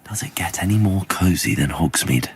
Does it get any more cosy than Hogsmeade?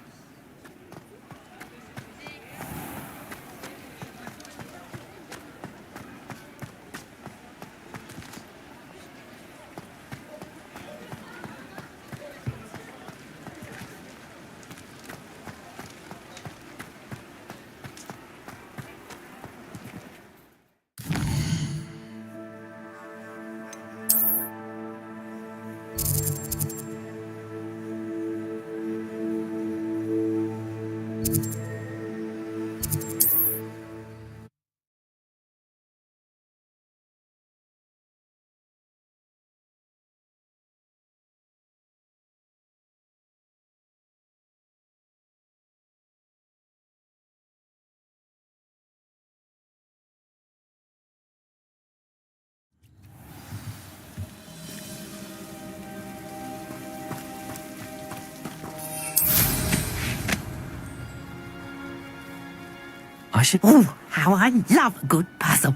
I should... Oh, how I love a good puzzle.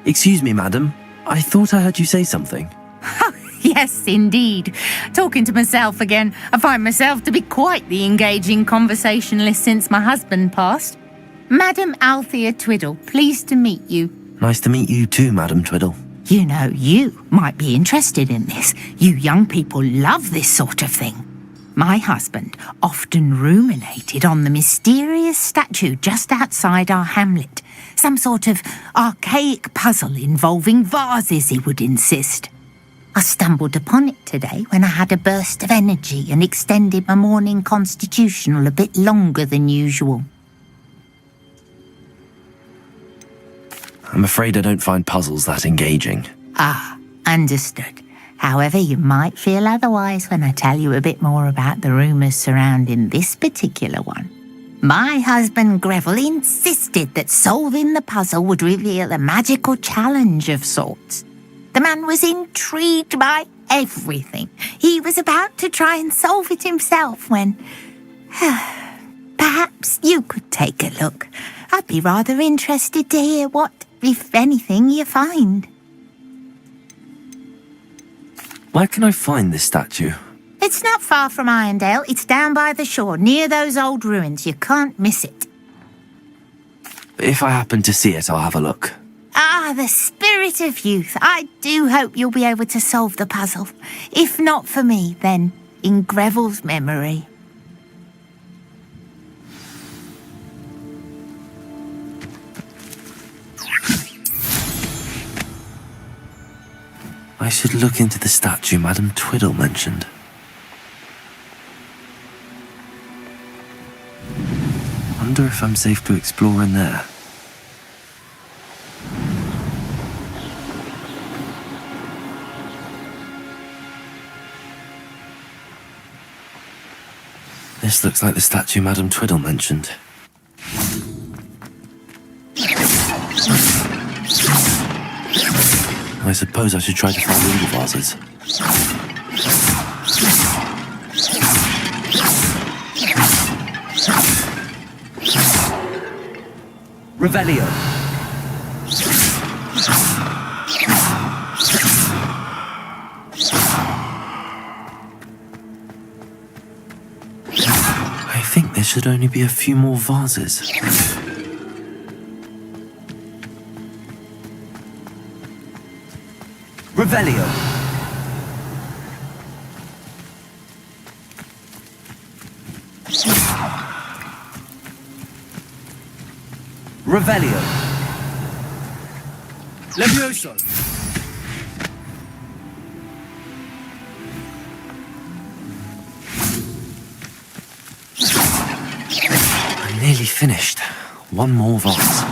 Excuse me, madam. I thought I heard you say something. Yes, indeed. Talking to myself again. I find myself to be quite the engaging conversationalist since my husband passed. Madam Althea Twiddle, pleased to meet you. Nice to meet you too, Madam Twiddle. You know, you might be interested in this. You young people love this sort of thing. My husband often ruminated on the mysterious statue just outside our hamlet. Some sort of archaic puzzle involving vases, he would insist. I stumbled upon it today when I had a burst of energy and extended my morning constitutional a bit longer than usual. I'm afraid I don't find puzzles that engaging. Ah, understood. However, you might feel otherwise when I tell you a bit more about the rumours surrounding this particular one. My husband Greville insisted that solving the puzzle would reveal a magical challenge of sorts. The man was intrigued by everything. He was about to try and solve it himself when... Perhaps you could take a look. I'd be rather interested to hear what, if anything, you find. Where can I find this statue? It's not far from Irondale. It's down by the shore, near those old ruins. You can't miss it. If I happen to see it, I'll have a look. Ah, the spirit of youth. I do hope you'll be able to solve the puzzle. If not for me, then in Greville's memory. I should look into the statue Madam Twiddle mentioned. Wonder if I'm safe to explore in there. This looks like the statue Madam Twiddle mentioned. I suppose I should try to find all the vases. Revelio. I think there should only be a few more vases. Revelio. Revelio. Levioso. I'm nearly finished. One more vase.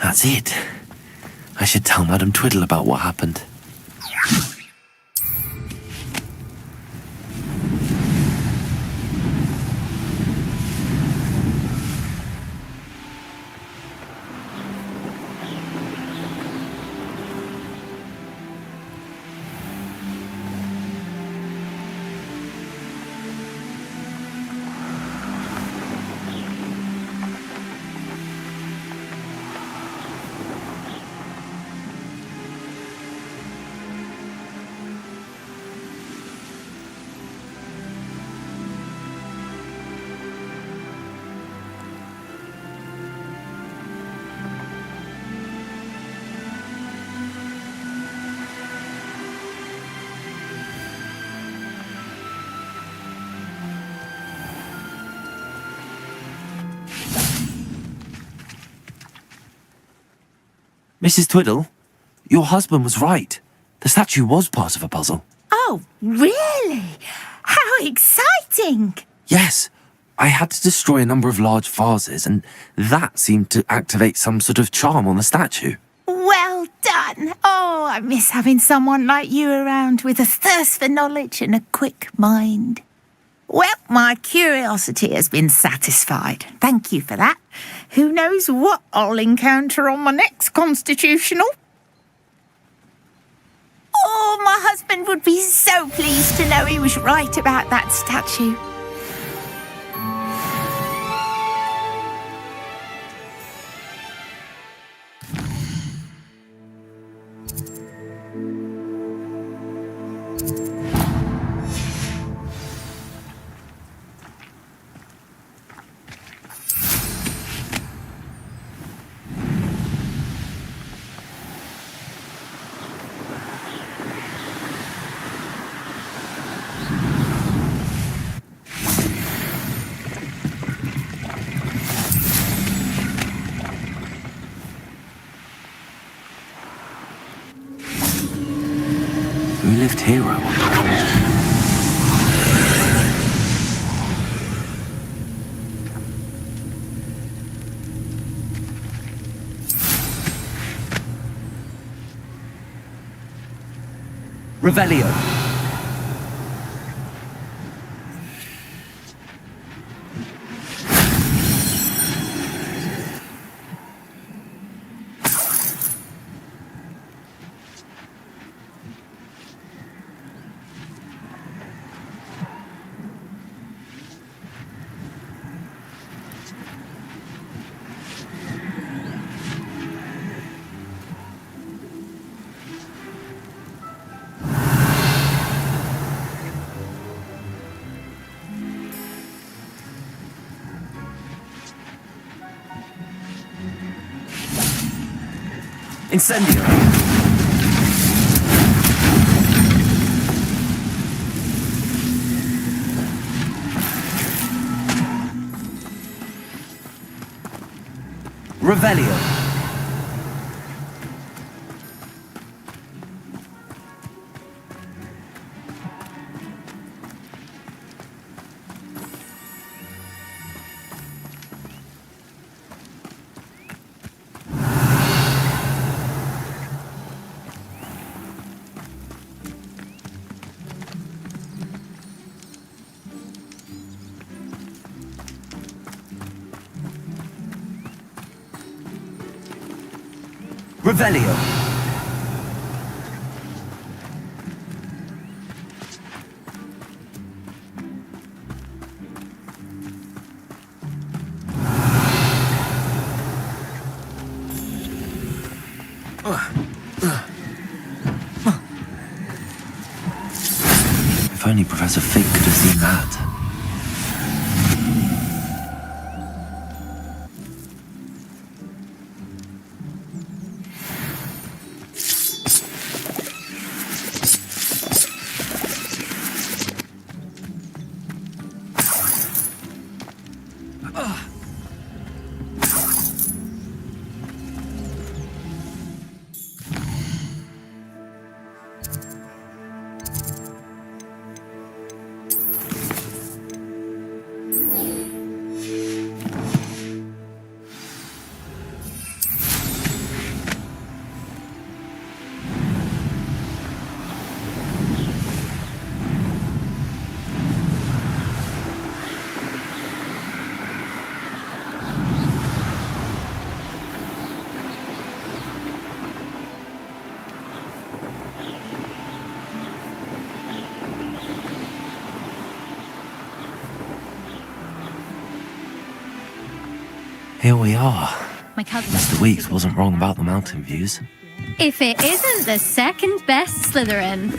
That's it. I should tell Madam Twiddle about what happened. Mrs. Twiddle, your husband was right. The statue was part of a puzzle. Oh, really? How exciting! Yes, I had to destroy a number of large vases, and that seemed to activate some sort of charm on the statue. Well done. Oh, I miss having someone like you around with a thirst for knowledge and a quick mind. Well, my curiosity has been satisfied. Thank you for that. Who knows what I'll encounter on my next constitutional? Oh, my husband would be so pleased to know he was right about that statue. Who lived here, I wonder? Revelio. Incendio. Revelio. Revelio. If only Professor Fig could have seen that. Here we are. My cousin. Mr. Weeks wasn't wrong about the mountain views. If it isn't the second best Slytherin.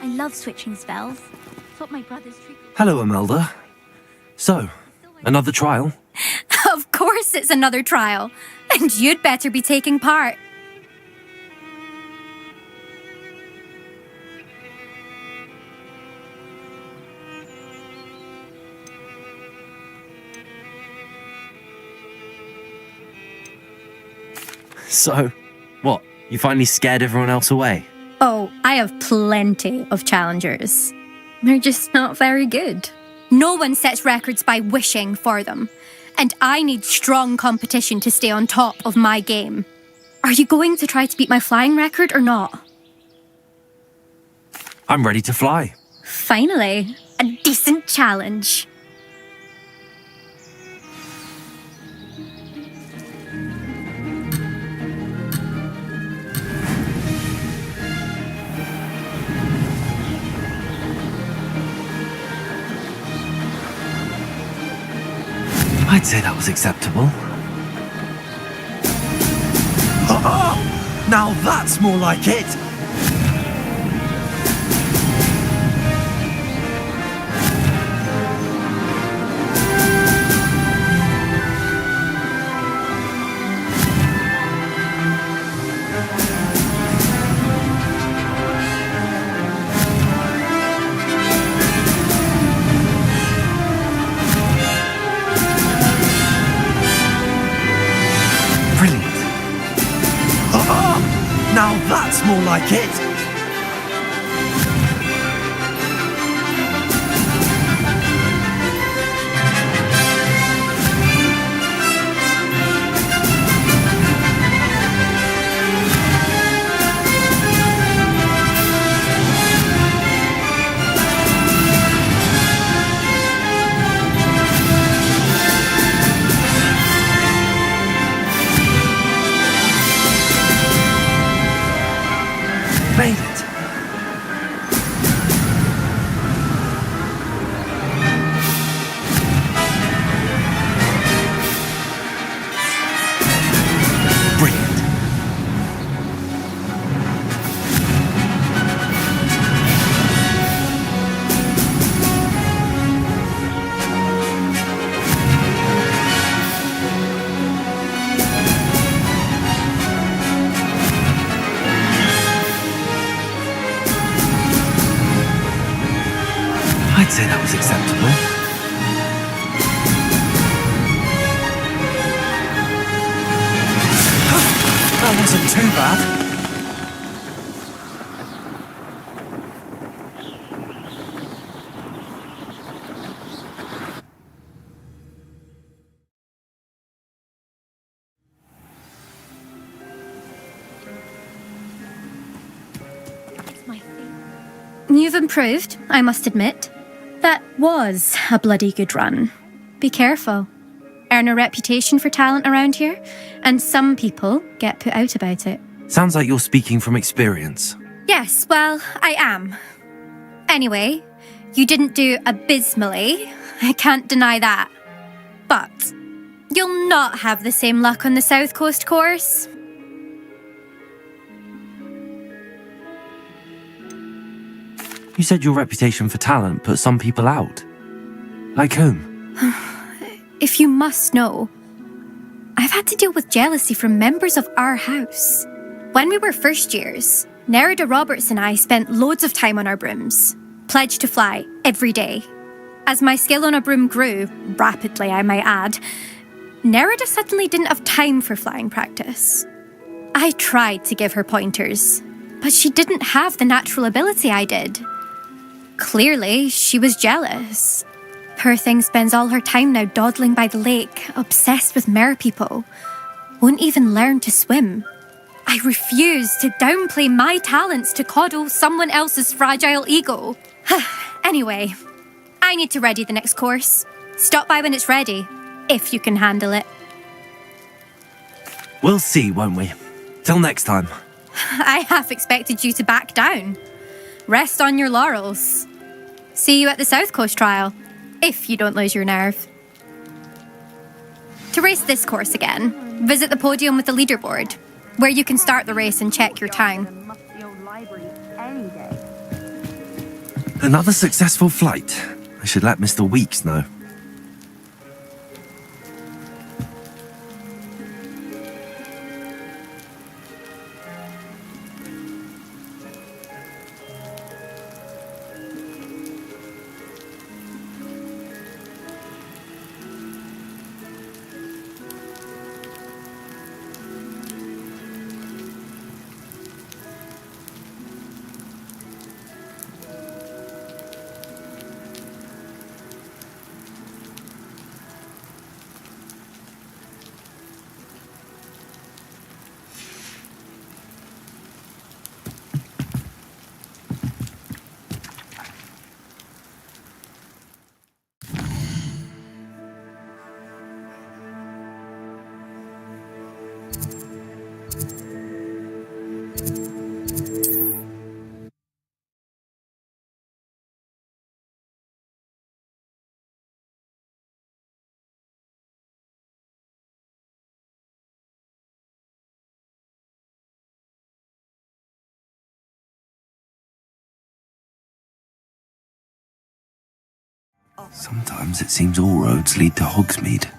I love switching spells. It's what my brother's treat. Hello, Imelda. So, another trial? Of course it's another trial. And you'd better be taking part. So, what? You finally scared everyone else away? Oh, I have plenty of challengers. They're just not very good. No one sets records by wishing for them. And I need strong competition to stay on top of my game. Are you going to try to beat my flying record or not? I'm ready to fly. Finally, a decent challenge. I'd say that was acceptable. Now that's more like it! Brilliant. Now that's more like it! Made it! Brilliant. I'd say that was acceptable. That wasn't too bad. You've improved, I must admit. That was a bloody good run. Be careful. Earn a reputation for talent around here, and some people get put out about it. Sounds like you're speaking from experience. Yes, well, I am. Anyway, you didn't do abysmally. I can't deny that. But you'll not have the same luck on the South Coast course. You said your reputation for talent put some people out. Like whom? If you must know, I've had to deal with jealousy from members of our house. When we were first years, Nerida Roberts and I spent loads of time on our brooms, pledged to fly every day. As my skill on a broom grew, rapidly I might add, Nerida suddenly didn't have time for flying practice. I tried to give her pointers, but she didn't have the natural ability I did. Clearly, she was jealous. Poor thing spends all her time now dawdling by the lake, obsessed with mer people. Won't even learn to swim. I refuse to downplay my talents to coddle someone else's fragile ego. Anyway, I need to ready the next course. Stop by when it's ready, if you can handle it. We'll see, won't we? Till next time. I half expected you to back down. Rest on your laurels. See you at the South Coast trial, if you don't lose your nerve. To race this course again, visit the podium with the leaderboard, where you can start the race and check your time. Another successful flight. I should let Mr. Weeks know. Sometimes it seems all roads lead to Hogsmeade.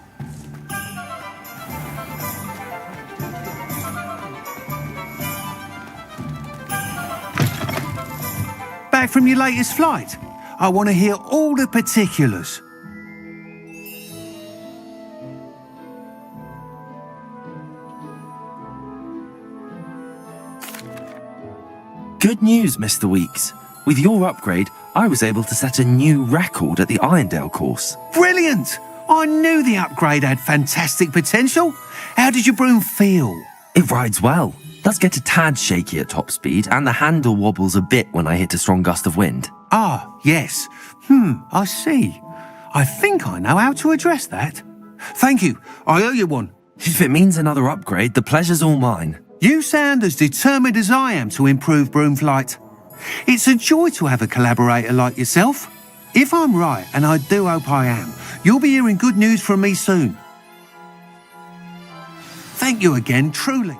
Back from your latest flight? I want to hear all the particulars. Good news, Mr. Weeks. With your upgrade, I was able to set a new record at the Irondale course. Brilliant! I knew the upgrade had fantastic potential. How did your broom feel? It rides well. Does get a tad shaky at top speed, and the handle wobbles a bit when I hit a strong gust of wind. Ah, yes. I see. I think I know how to address that. Thank you. I owe you one. If it means another upgrade, the pleasure's all mine. You sound as determined as I am to improve broom flight. It's a joy to have a collaborator like yourself. If I'm right, and I do hope I am, you'll be hearing good news from me soon. Thank you again, truly.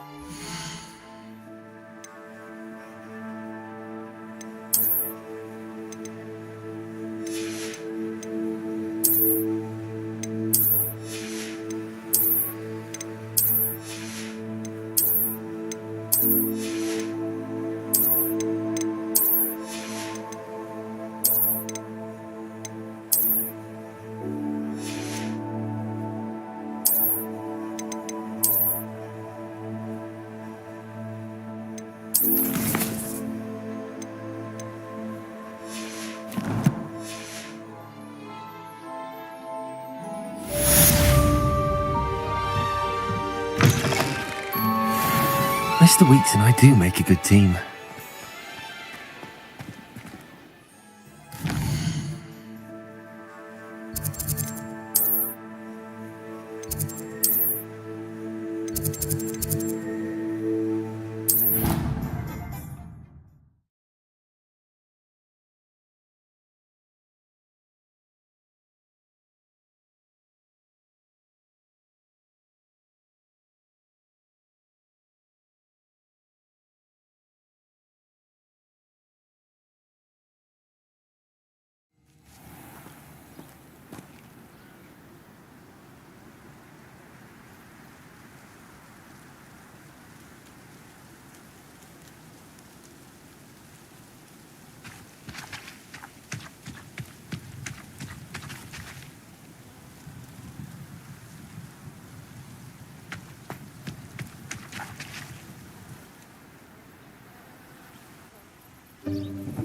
Mr. Weeks and I do make a good team.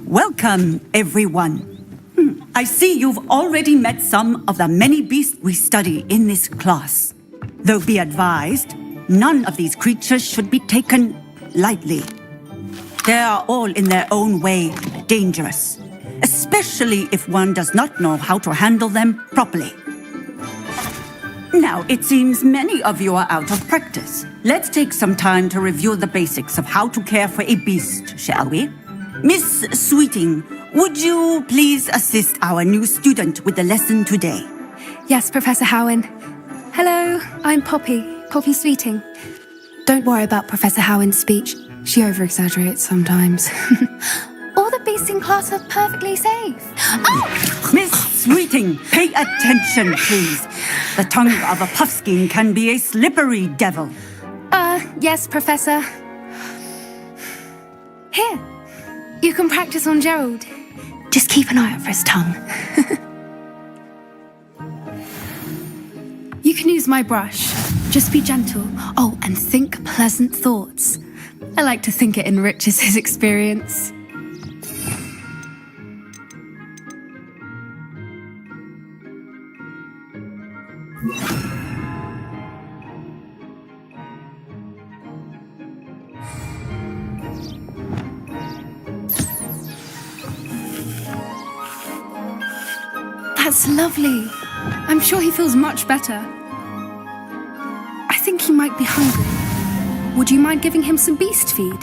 Welcome, everyone. I see you've already met some of the many beasts we study in this class. Though be advised, none of these creatures should be taken lightly. They are all in their own way dangerous, especially if one does not know how to handle them properly. Now, it seems many of you are out of practice. Let's take some time to review the basics of how to care for a beast, shall we? Miss Sweeting, would you please assist our new student with the lesson today? Yes, Professor Howen. Hello, I'm Poppy Sweeting. Don't worry about Professor Howen's speech. She over-exaggerates sometimes. All the beasts in class are perfectly safe. Oh! Miss Sweeting, pay attention, please. The tongue of a puffskein can be a slippery devil. Yes, Professor. Here, you can practice on Gerald. Just keep an eye out for his tongue. You can use my brush. Just be gentle. Oh, and think pleasant thoughts. I like to think it enriches his experience. That's lovely. I'm sure he feels much better. I think he might be hungry. Would you mind giving him some beast feed?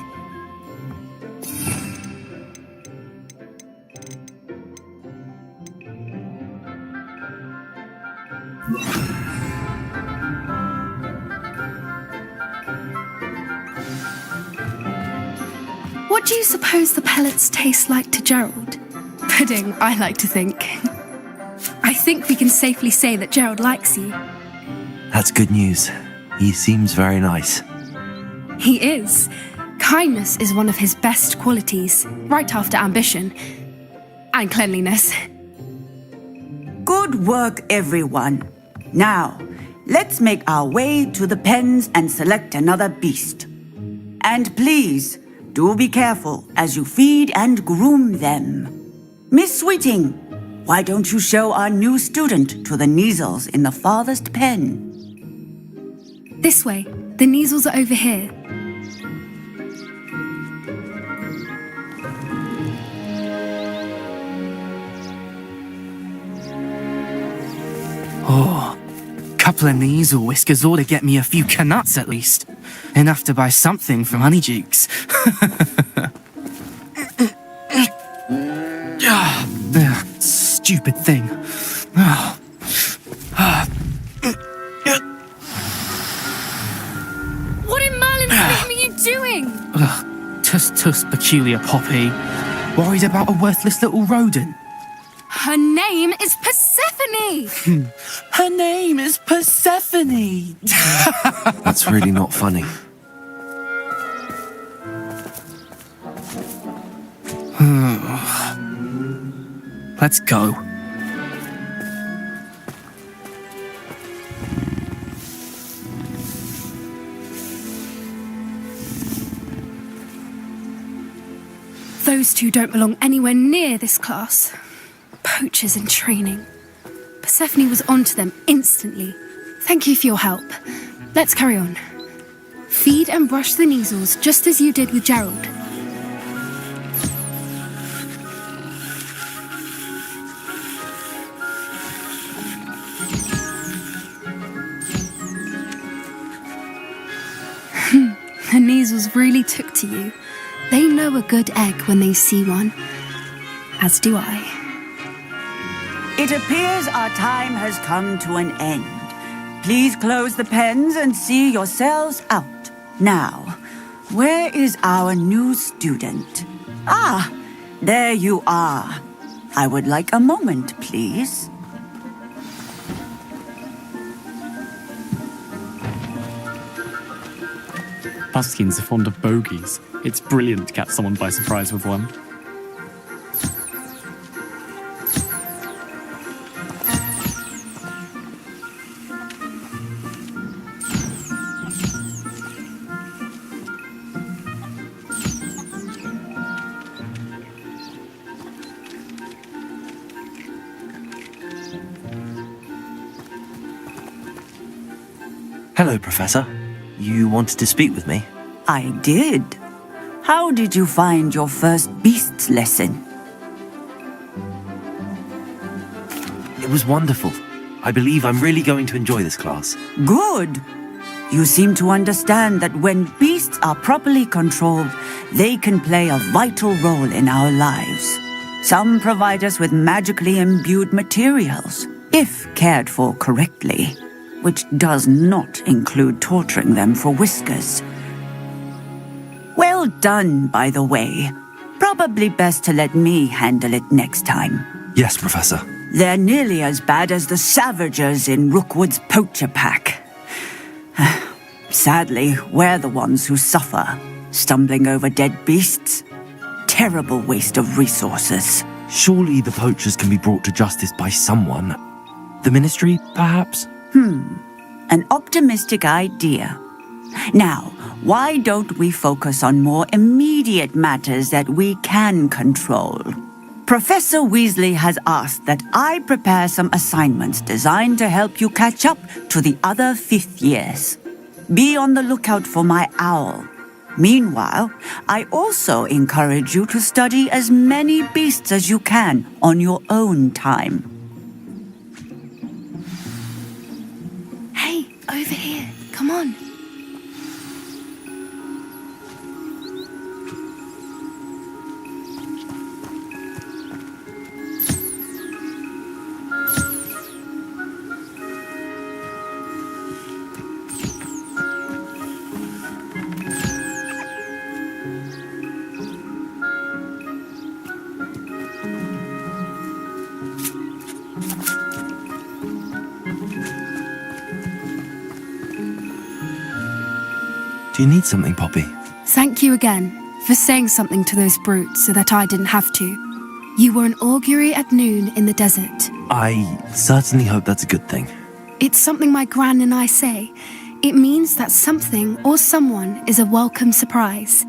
What do you suppose the pellets taste like to Gerald? Pudding, I like to think. I think we can safely say that Gerald likes you. That's good news. He seems very nice. He is. Kindness is one of his best qualities, right after ambition. And cleanliness. Good work, everyone. Now, let's make our way to the pens and select another beast. And please, do be careful as you feed and groom them. Miss Sweeting, why don't you show our new student to the Neasels in the farthest pen? This way. The Neasels are over here. Oh, couple of Neasel whiskers ought to get me a few canuts at least. Enough to buy something from Honeydukes. Stupid thing. What in Merlin's name are you doing? Tuss, peculiar Poppy. Worried about a worthless little rodent. Her name is Persephone! Her name is Persephone. That's really not funny. Let's go. Those two don't belong anywhere near this class. Poachers in training. Persephone was onto them instantly. Thank you for your help. Let's carry on. Feed and brush the Neasels just as you did with Gerald. The Neasels really took to you. They know a good egg when they see one. As do I. It appears our time has come to an end. Please close the pens and see yourselves out. Now, where is our new student? Ah, there you are. I would like a moment, please. Buskins are fond of bogies. It's brilliant to catch someone by surprise with one. Hello, Professor. You wanted to speak with me? I did. How did you find your first beasts lesson? It was wonderful. I believe I'm really going to enjoy this class. Good. You seem to understand that when beasts are properly controlled, they can play a vital role in our lives. Some provide us with magically imbued materials, if cared for correctly, which does not include torturing them for whiskers. Well done, by the way. Probably best to let me handle it next time. Yes, Professor. They're nearly as bad as the Savagers in Rookwood's poacher pack. Sadly, we're the ones who suffer, stumbling over dead beasts. Terrible waste of resources. Surely the poachers can be brought to justice by someone. The Ministry, perhaps? An optimistic idea. Now, why don't we focus on more immediate matters that we can control? Professor Weasley has asked that I prepare some assignments designed to help you catch up to the other fifth years. Be on the lookout for my owl. Meanwhile, I also encourage you to study as many beasts as you can on your own time. Hey, over here. Come on. Do you need something, Poppy? Thank you again for saying something to those brutes so that I didn't have to. You were an augury at noon in the desert. I certainly hope that's a good thing. It's something my gran and I say. It means that something or someone is a welcome surprise.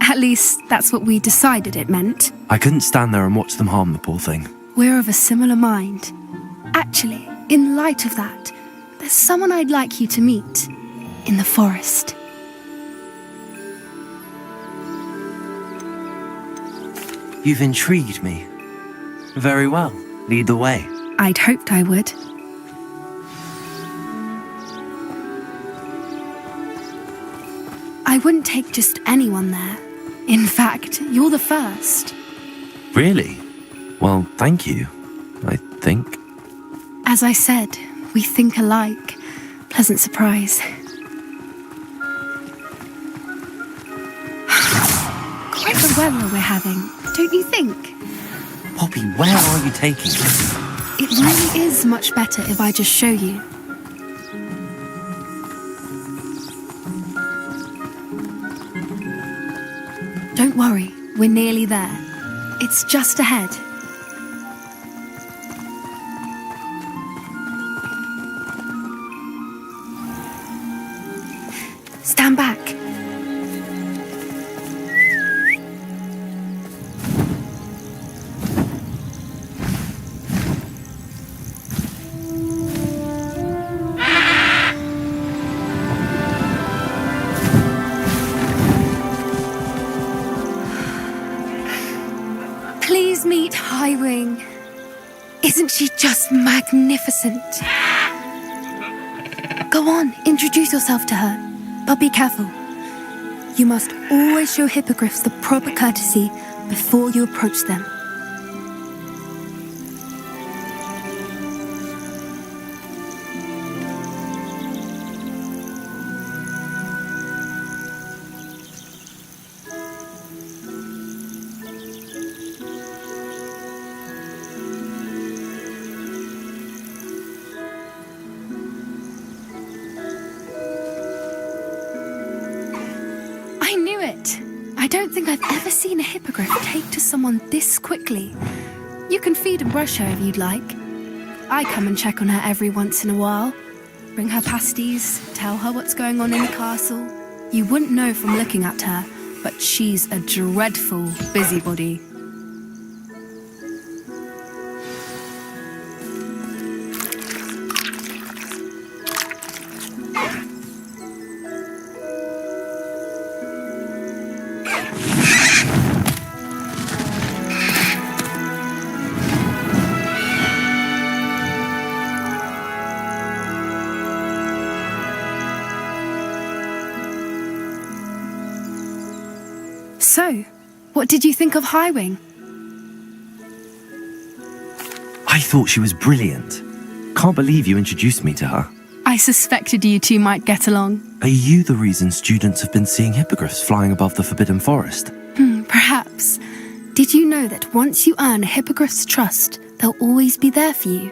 At least, that's what we decided it meant. I couldn't stand there and watch them harm the poor thing. We're of a similar mind. Actually, in light of that, there's someone I'd like you to meet in the forest. You've intrigued me. Very well. Lead the way. I'd hoped I would. I wouldn't take just anyone there. In fact, you're the first. Really? Well, thank you, I think. As I said, we think alike. Pleasant surprise. Quite the weather we're having, don't you think? Poppy, where are you taking us? It really is much better if I just show you. Don't worry, we're nearly there. It's just ahead. Stand back. Please meet Highwing. Isn't she just magnificent? Go on, introduce yourself to her. But be careful. You must always show hippogriffs the proper courtesy before you approach them. I knew it! I don't think I've ever seen a hippogriff take to someone this quickly. You can feed and brush her if you'd like. I come and check on her every once in a while. Bring her pasties, tell her what's going on in the castle. You wouldn't know from looking at her, but she's a dreadful busybody. So, what did you think of Highwing? I thought she was brilliant. Can't believe you introduced me to her. I suspected you two might get along. Are you the reason students have been seeing hippogriffs flying above the Forbidden Forest? Perhaps. Did you know that once you earn a hippogriff's trust, they'll always be there for you?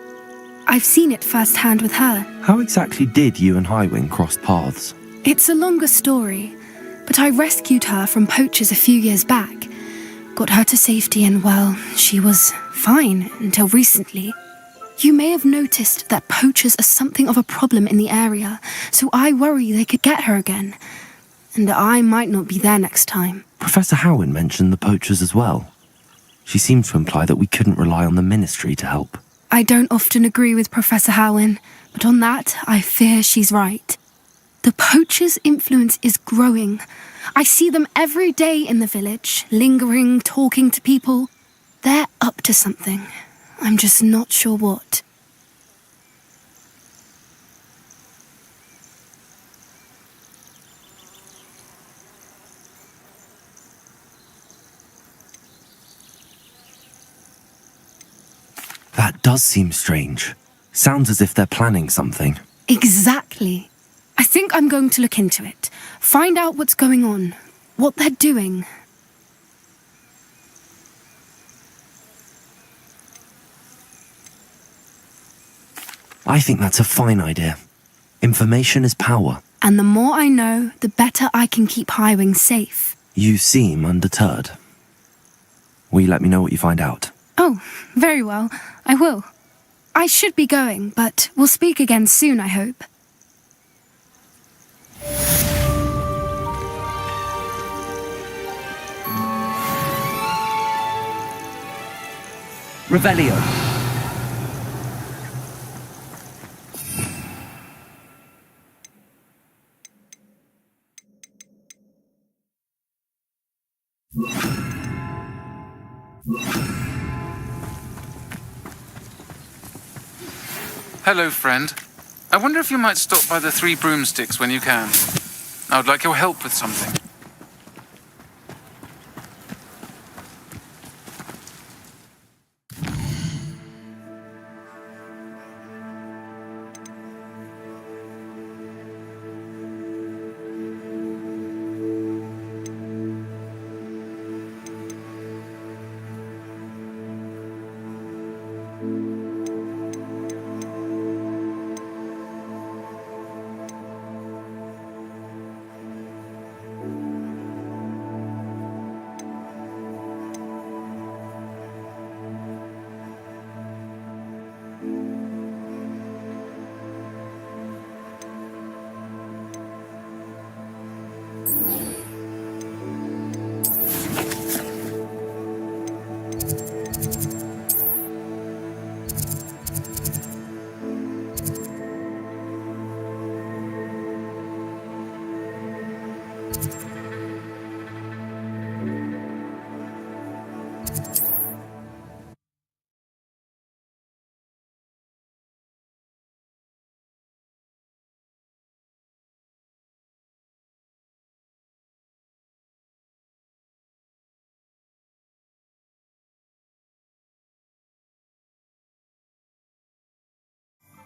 I've seen it firsthand with her. How exactly did you and Highwing cross paths? It's a longer story, but I rescued her from poachers a few years back. Got her to safety and, well, she was fine until recently. You may have noticed that poachers are something of a problem in the area, so I worry they could get her again. And I might not be there next time. Professor Howen mentioned the poachers as well. She seemed to imply that we couldn't rely on the ministry to help. I don't often agree with Professor Howen, but on that, I fear she's right. The poachers' influence is growing. I see them every day in the village, lingering, talking to people. They're up to something. I'm just not sure what. That does seem strange. Sounds as if they're planning something. Exactly. I think I'm going to look into it. Find out what's going on, what they're doing. I think that's a fine idea. Information is power. And the more I know, the better I can keep Highwing safe. You seem undeterred. Will you let me know what you find out? Oh, very well. I will. I should be going, but we'll speak again soon, I hope. Revelio. Hello, friend. I wonder if you might stop by the Three Broomsticks when you can. I would like your help with something.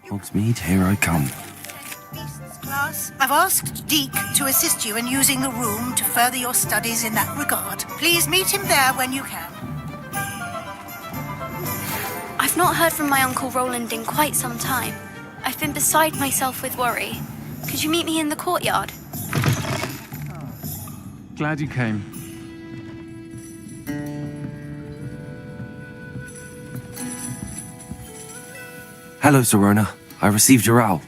Hogsmeade, here I come. Class, I've asked Deke to assist you in using the room to further your studies in that regard. Please meet him there when you can. I've not heard from my Uncle Roland in quite some time. I've been beside myself with worry. Could you meet me in the courtyard? Glad you came. Hello, Serona. I received your owl.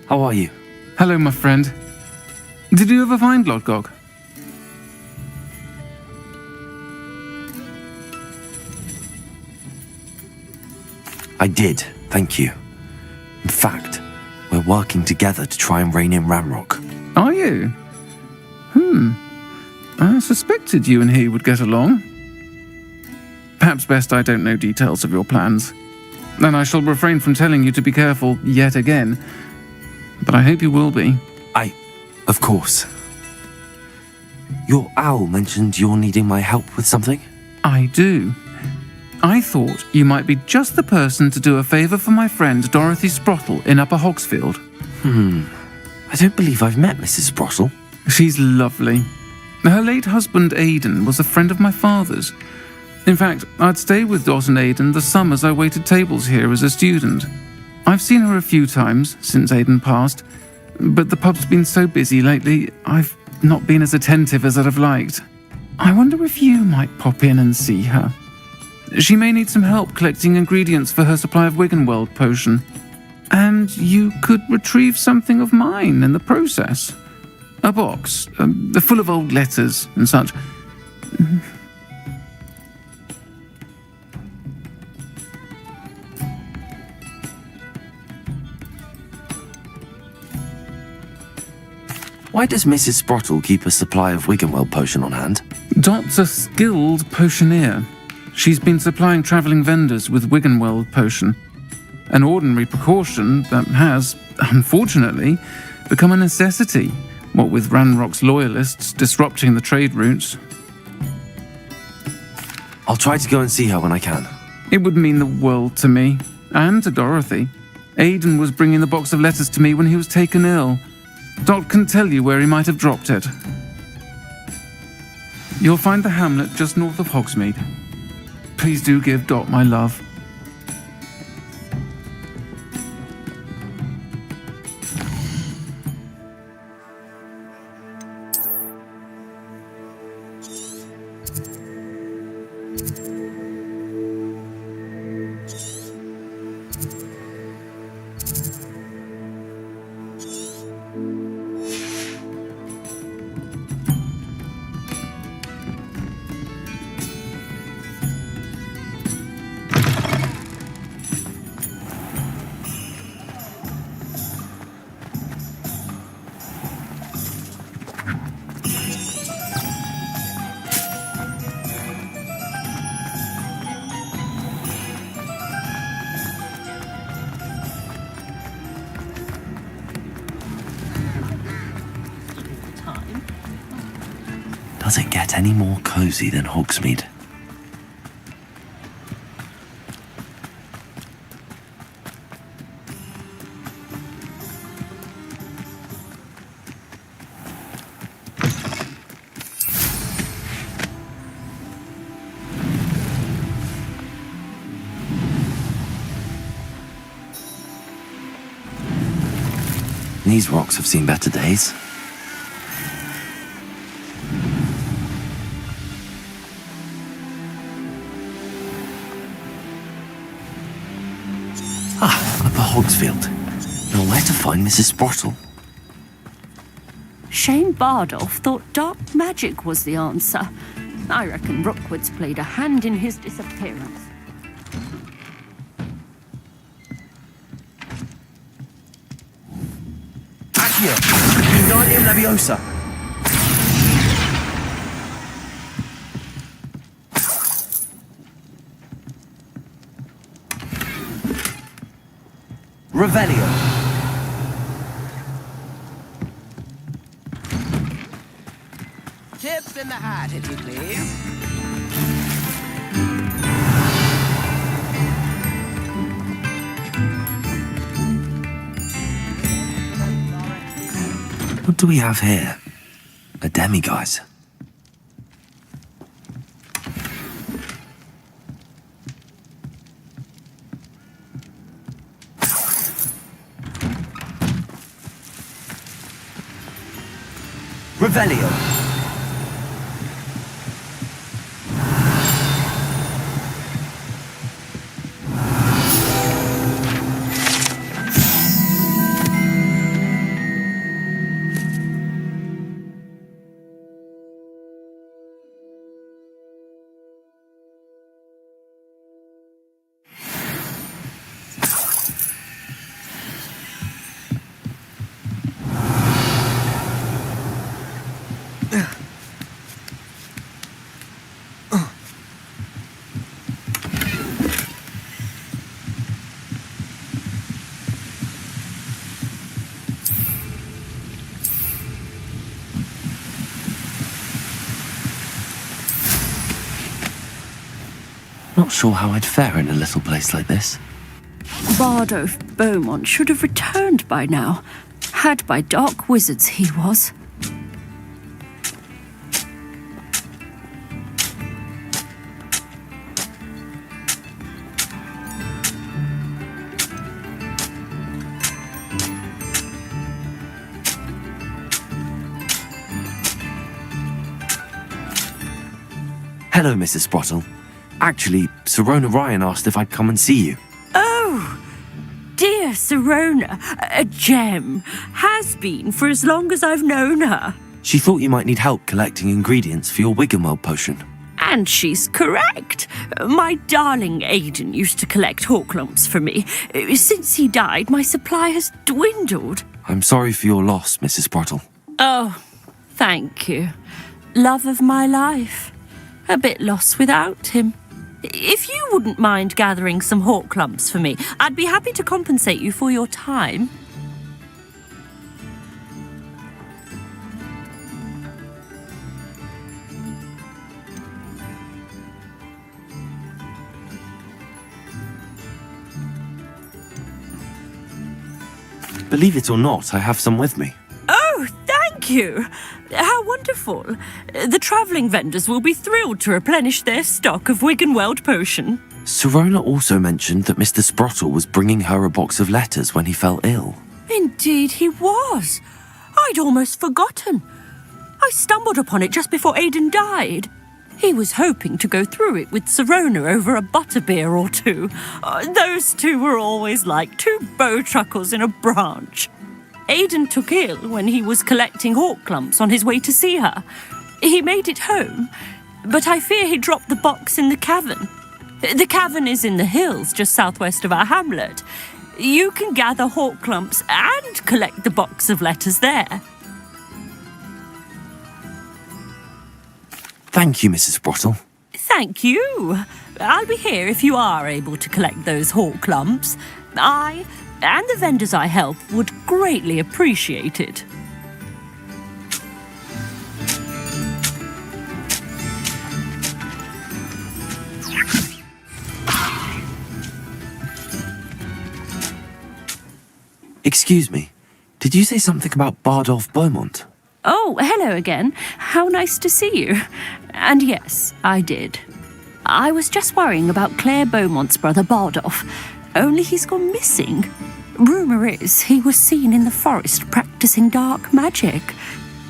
How are you? Hello, my friend. Did you ever find Lodgok? I did, thank you. In fact, we're working together to try and rein in Ramrock. Are you? I suspected you and he would get along. Perhaps best I don't know details of your plans. Then I shall refrain from telling you to be careful yet again. But I hope you will be. Of course. Your owl mentioned you're needing my help with something? I do. I thought you might be just the person to do a favour for my friend Dorothy Sprottle in Upper Hogsfield. I don't believe I've met Mrs. Sprottle. She's lovely. Her late husband Aidan was a friend of my father's. In fact, I'd stay with Dot and Aidan the summers I waited tables here as a student. I've seen her a few times since Aidan passed, but the pub's been so busy lately, I've not been as attentive as I'd have liked. I wonder if you might pop in and see her. She may need some help collecting ingredients for her supply of Wiggenweld potion. And you could retrieve something of mine in the process. A box, full of old letters and such. Why does Mrs. Sprottle keep a supply of Wiggenweld potion on hand? Dot's a skilled potioneer. She's been supplying travelling vendors with Wiggenweld potion. An ordinary precaution that has, unfortunately, become a necessity, what with Ranrock's loyalists disrupting the trade routes. I'll try to go and see her when I can. It would mean the world to me, and to Dorothy. Aidan was bringing the box of letters to me when he was taken ill. Dot can tell you where he might have dropped it. You'll find the hamlet just north of Hogsmeade. Please do give Dot my love. Does it get any more cosy than Hogsmeade? These rocks have seen better days. Upper Hogsfield. Now where to find Mrs. Sprottle? Shane Bardolph thought dark magic was the answer. I reckon Rookwood's played a hand in his disappearance. Accio! Wingardium Leviosa! Revelio! Tips in the hat, if you please. What do we have here? A demiguise. Revelio. Not sure how I'd fare in a little place like this. Bardolph Beaumont should have returned by now. Had by dark wizards he was. Hello, Mrs. Sprottle. Actually, Sirona Ryan asked if I'd come and see you. Oh, dear Sirona, a gem. Has been for as long as I've known her. She thought you might need help collecting ingredients for your Wiggenweld potion. And she's correct. My darling Aidan used to collect Horklumps for me. Since he died, my supply has dwindled. I'm sorry for your loss, Mrs. Sprottle. Oh, thank you. Love of my life. A bit lost without him. If you wouldn't mind gathering some Horklumps for me, I'd be happy to compensate you for your time. Believe it or not, I have some with me. Oh, thank you. How wonderful. The travelling vendors will be thrilled to replenish their stock of Wiggenweld potion. Sirona also mentioned that Mr. Sprottle was bringing her a box of letters when he fell ill. Indeed he was. I'd almost forgotten. I stumbled upon it just before Aidan died. He was hoping to go through it with Sirona over a butterbeer or two. Those two were always like two bowtruckles in a branch. Aidan took ill when he was collecting Horklumps on his way to see her. He made it home, but I fear he dropped the box in the cavern. The cavern is in the hills just southwest of our hamlet. You can gather Horklumps and collect the box of letters there. Thank you, Mrs. Sprottle. Thank you. I'll be here if you are able to collect those Horklumps. I and the vendors I help would greatly appreciate it. Excuse me, did you say something about Bardolph Beaumont? Oh, hello again. How nice to see you. And yes, I did. I was just worrying about Claire Beaumont's brother Bardolph, only he's gone missing. Rumour is he was seen in the forest practising dark magic.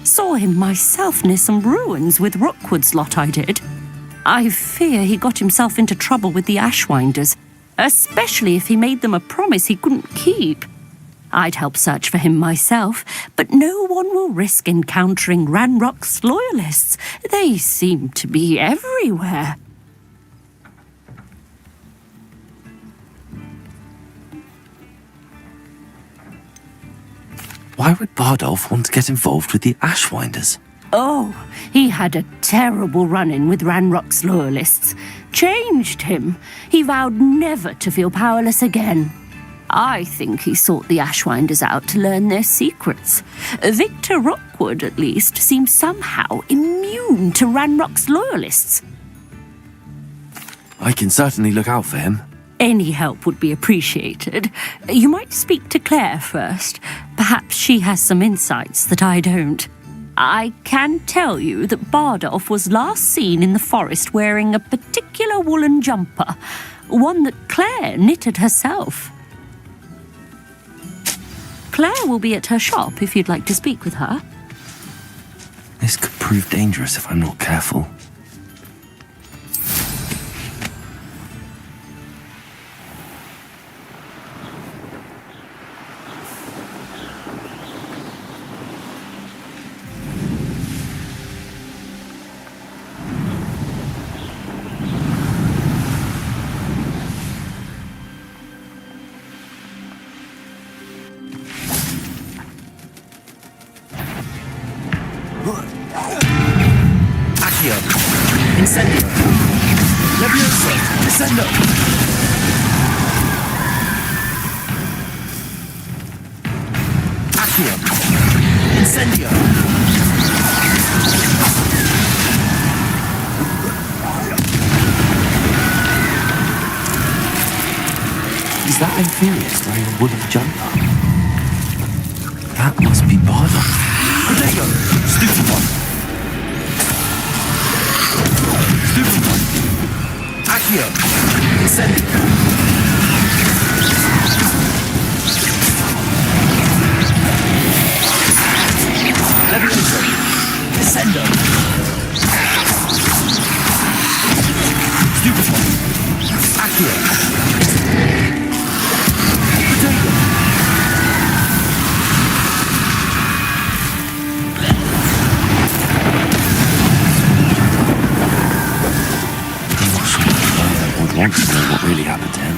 Saw him myself near some ruins with Rookwood's lot I did. I fear he got himself into trouble with the Ashwinders, especially if he made them a promise he couldn't keep. I'd help search for him myself, but no one will risk encountering Ranrock's loyalists. They seem to be everywhere. Why would Bardolph want to get involved with the Ashwinders? Oh, he had a terrible run-in with Ranrock's loyalists. Changed him. He vowed never to feel powerless again. I think he sought the Ashwinders out to learn their secrets. Victor Rookwood, at least, seems somehow immune to Ranrock's loyalists. I can certainly look out for him. Any help would be appreciated. You might speak to Claire first. Perhaps she has some insights that I don't. I can tell you that Bardolph was last seen in the forest wearing a particular woolen jumper, one that Claire knitted herself. Claire will be at her shop if you'd like to speak with her. This could prove dangerous if I'm not careful. Incendio. Levioso. Descendo. Accio. Incendio. Is that Amphibious wearing a wooden jumper? That must be Bardolph. Protego. Stupefy. Accio. Incendio. Levioso. Descendo. Stupefy. Accio. Protego. Want to know what really happened to him.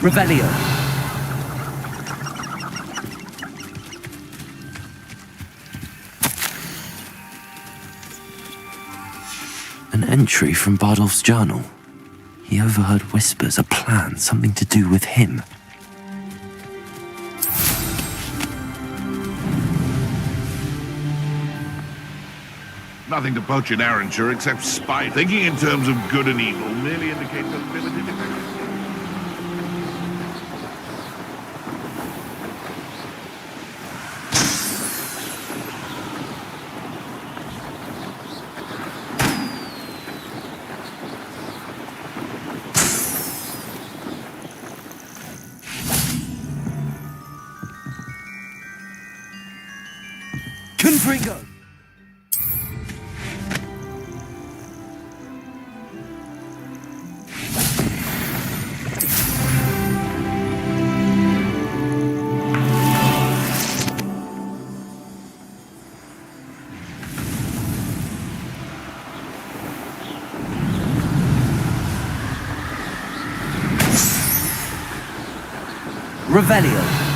Revelio. An entry from Bardolph's journal. He overheard whispers, a plan, something to do with him. Nothing to poach in Arranshire except spite. Thinking in terms of good and evil merely indicates ability to... Confringo. Revelio.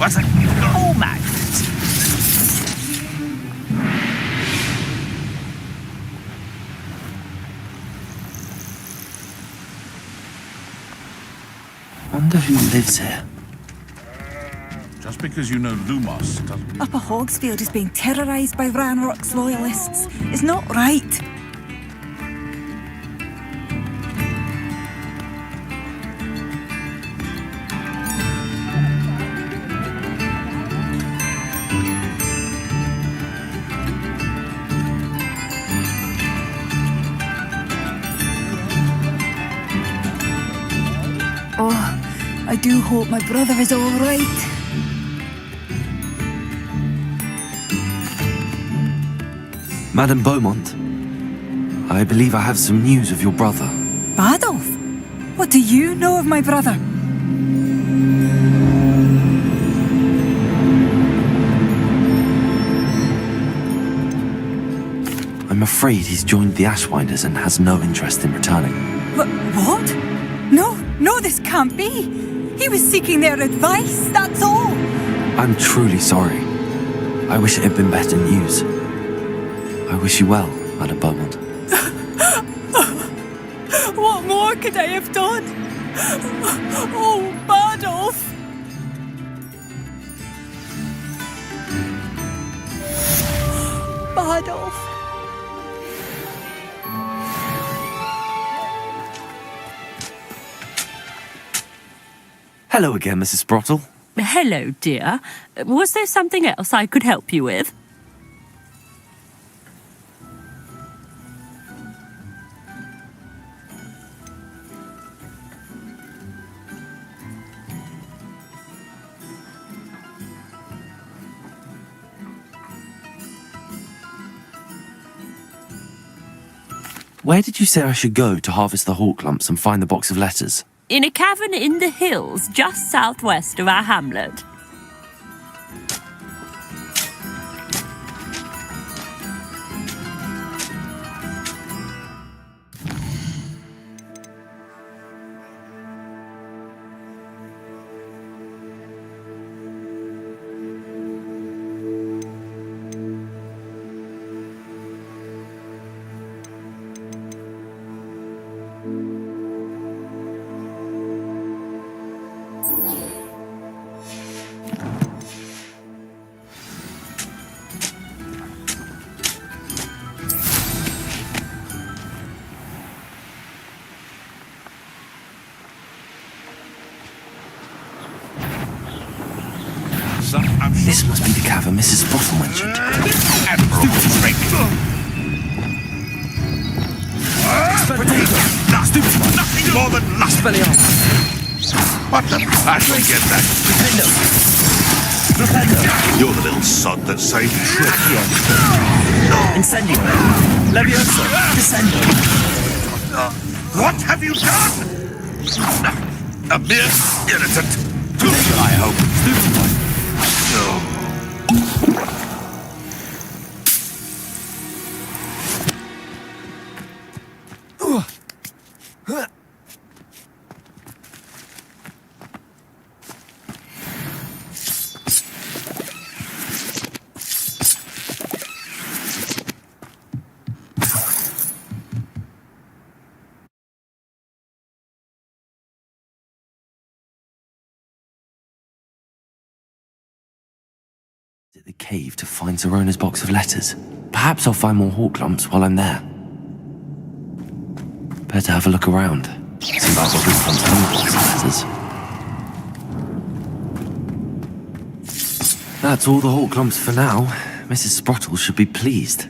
What's a coal magnet? Wonder who lives here. Just because you know Lumos doesn't... Upper Hogsfield is being terrorised by Ranrock's loyalists. It's not right. Oh, I do hope my brother is all right. Madame Beaumont, I believe I have some news of your brother. Adolf? What do you know of my brother? I'm afraid he's joined the Ashwinders and has no interest in returning. What? No, this can't be. He was seeking their advice, that's all. I'm truly sorry. I wish it had been better news. I wish you well, Madame Beaumont. What more could I have done? Oh, Adolf! Adolf! Hello again, Mrs. Sprottle. Hello, dear. Was there something else I could help you with? Where did you say I should go to harvest the hawk lumps and find the box of letters? In a cavern in the hills, just southwest of our hamlet. This must be the cavern Mrs. Sprottle mentioned. Nothing more than lust. What the pash will get that? You're the little sod that saved Trick. Incendio. Levioso. Descendo. What have you done? A mere irritant. I hope. At the cave to find Zerona's box of letters. Perhaps I'll find more hawk lumps while I'm there. Better have a look around. See about the hawk lumps and box of letters. That's all the hawk lumps for now. Mrs. Sprottle should be pleased.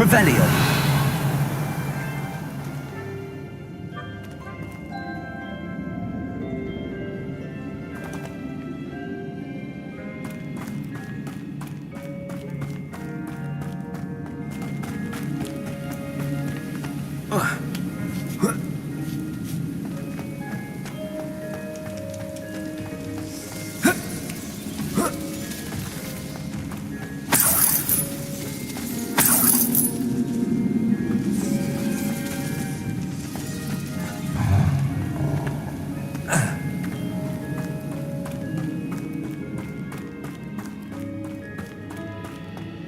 Revelio.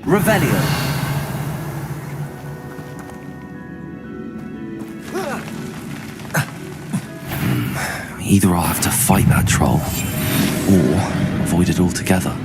Revelio. Either I'll have to fight that troll, or avoid it altogether.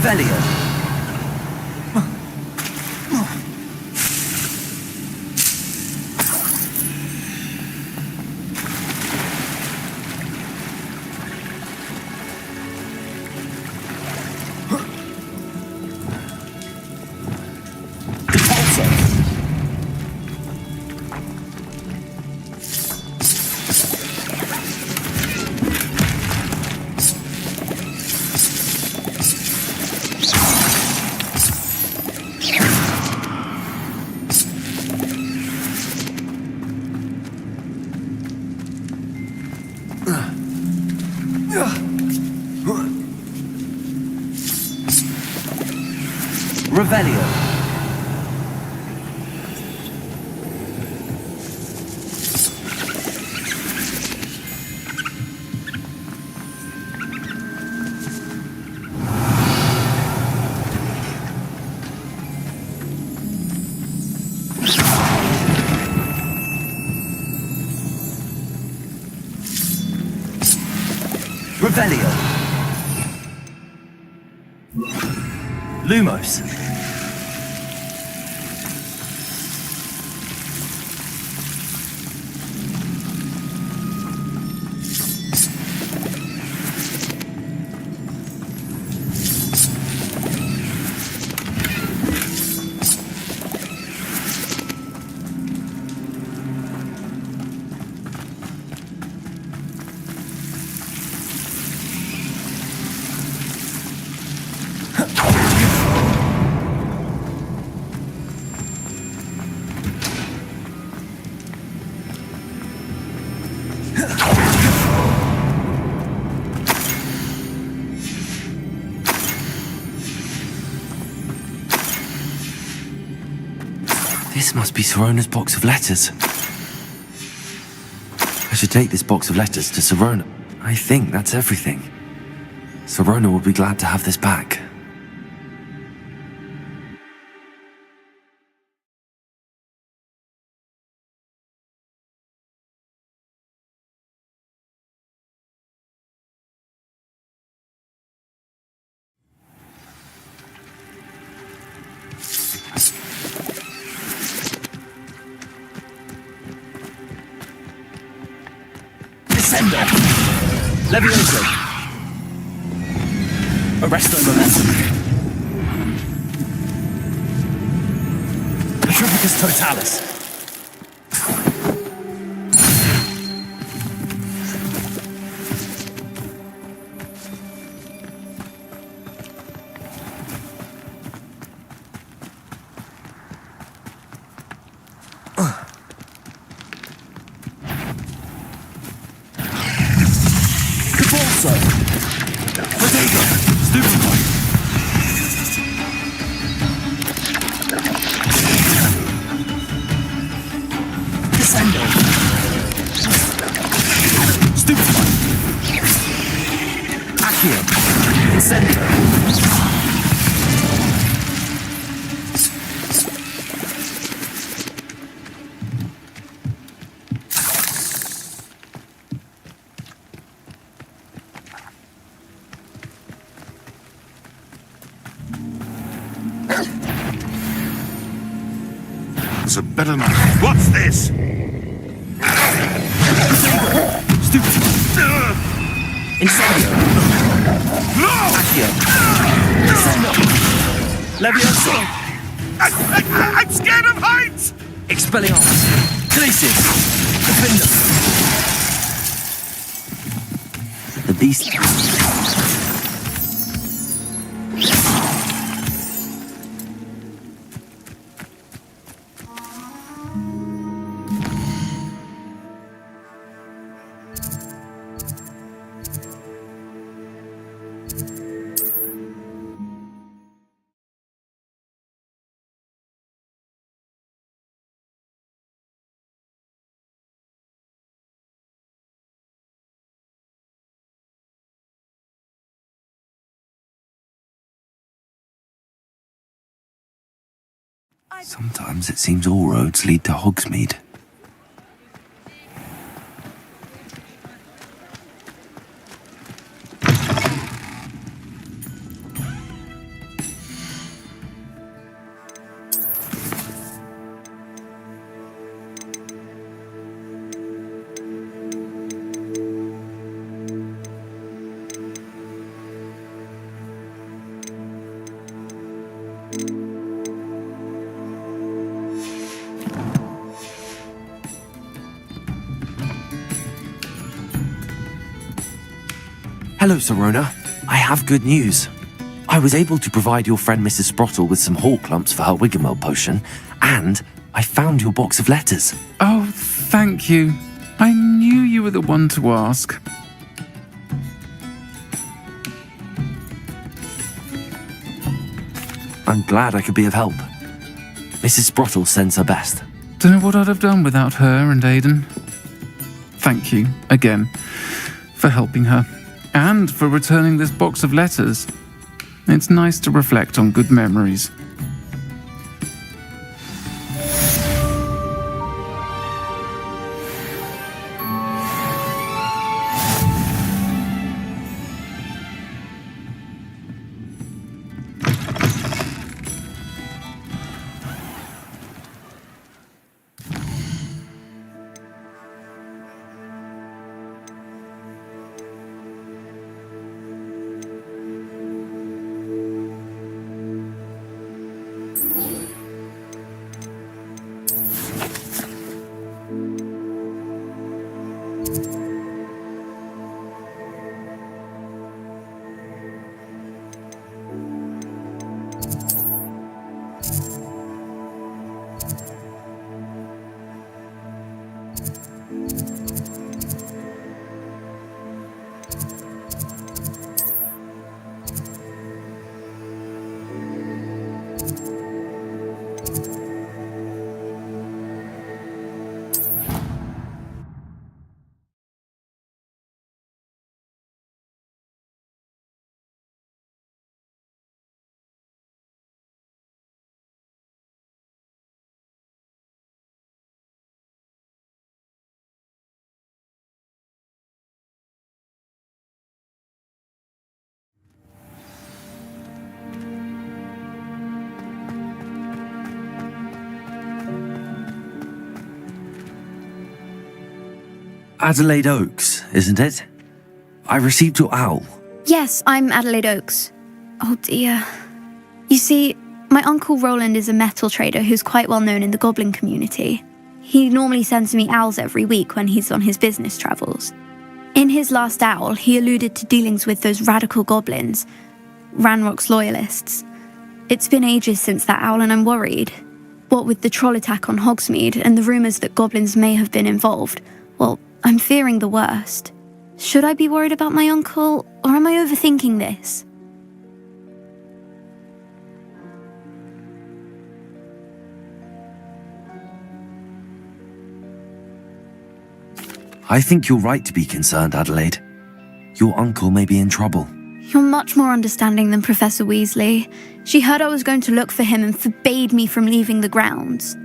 Revelio. Revelio. Revelio. Lumos. This must be Sirona's box of letters. I should take this box of letters to Sirona. I think that's everything. Sirona will be glad to have this back. Descendo! Levioso! Arresto momentum! Petrificus totalis! It's a better knife. What's this? Incendio! No! Accio! Descendo! Levioso! I'm scared of heights! Expelliarmus! Glacis! Defender! The beast... Sometimes it seems all roads lead to Hogsmeade. Hello, Serona. I have good news. I was able to provide your friend Mrs. Sprottle with some hall clumps for her Wiggamel potion, and I found your box of letters. Oh, thank you. I knew you were the one to ask. I'm glad I could be of help. Mrs. Sprottle sends her best. Don't know what I'd have done without her and Aidan. Thank you, again, for helping her, and for returning this box of letters. It's nice to reflect on good memories. Adelaide Oaks, isn't it? I received your owl. Yes, I'm Adelaide Oaks. Oh dear. You see, my Uncle Roland is a metal trader who's quite well known in the goblin community. He normally sends me owls every week when he's on his business travels. In his last owl, he alluded to dealings with those radical goblins, Ranrock's loyalists. It's been ages since that owl and I'm worried. What with the troll attack on Hogsmeade and the rumours that goblins may have been involved, well, I'm fearing the worst. Should I be worried about my uncle, or am I overthinking this? I think you're right to be concerned, Adelaide. Your uncle may be in trouble. You're much more understanding than Professor Weasley. She heard I was going to look for him and forbade me from leaving the grounds.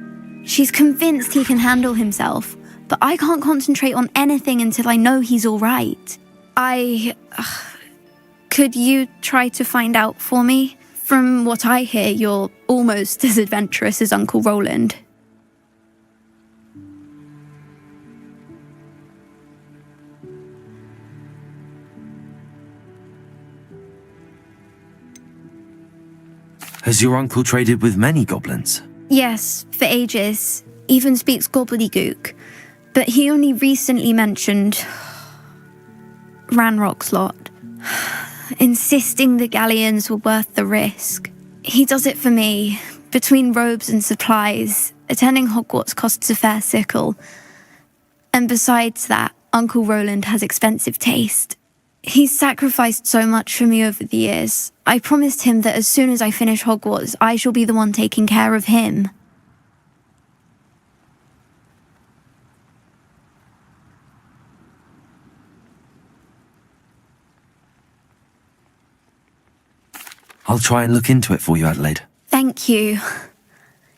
She's convinced he can handle himself, but I can't concentrate on anything until I know he's all right. Could you try to find out for me? From what I hear, you're almost as adventurous as Uncle Roland. Has your uncle traded with many goblins? Yes, for ages. Even speaks gobbledygook. But he only recently mentioned Ranrock's lot, insisting the galleons were worth the risk. He does it for me. Between robes and supplies, attending Hogwarts costs a fair sickle. And besides that, Uncle Roland has expensive taste. He's sacrificed so much for me over the years. I promised him that as soon as I finish Hogwarts, I shall be the one taking care of him. I'll try and look into it for you, Adelaide. Thank you.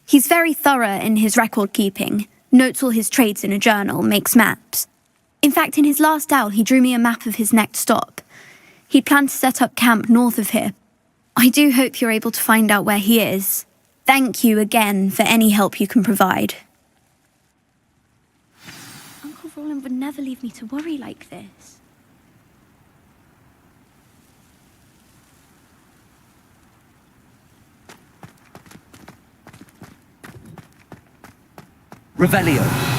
He's very thorough in his record keeping, notes all his trades in a journal, makes maps. In fact, in his last owl, he drew me a map of his next stop. He planned to set up camp north of here. I do hope you're able to find out where he is. Thank you again for any help you can provide. Uncle Roland would never leave me to worry like this. Revelio.